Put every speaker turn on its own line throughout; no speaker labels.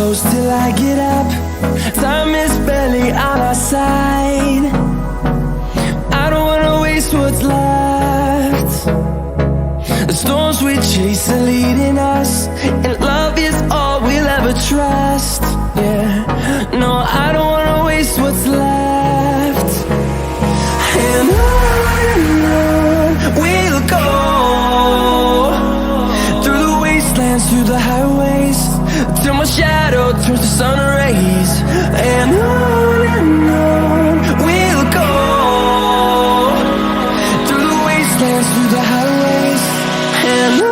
close till I get up. Time is barely on our side. I don't wanna waste what's left. The storms we chase are leading us, and love is all we'll ever trust. Yeah, no, I don't wanna waste what's left. And on we'll go, through the wastelands, through the highways, till my shadow turns to sun rays. And on we'll go, through the wastelands, through the highways, and on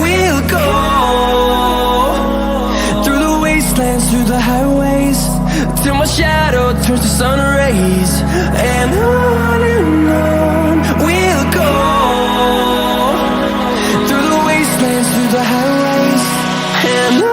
we'll go. Through the highways, till my shadow turns to sun rays. And on we'll go, through the wastelands, through the highways, and on.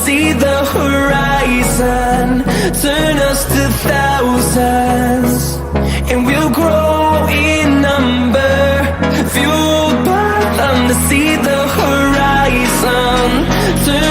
See the horizon, turn us to thousands, and we'll grow in number, fueled by them. To see the horizon, turn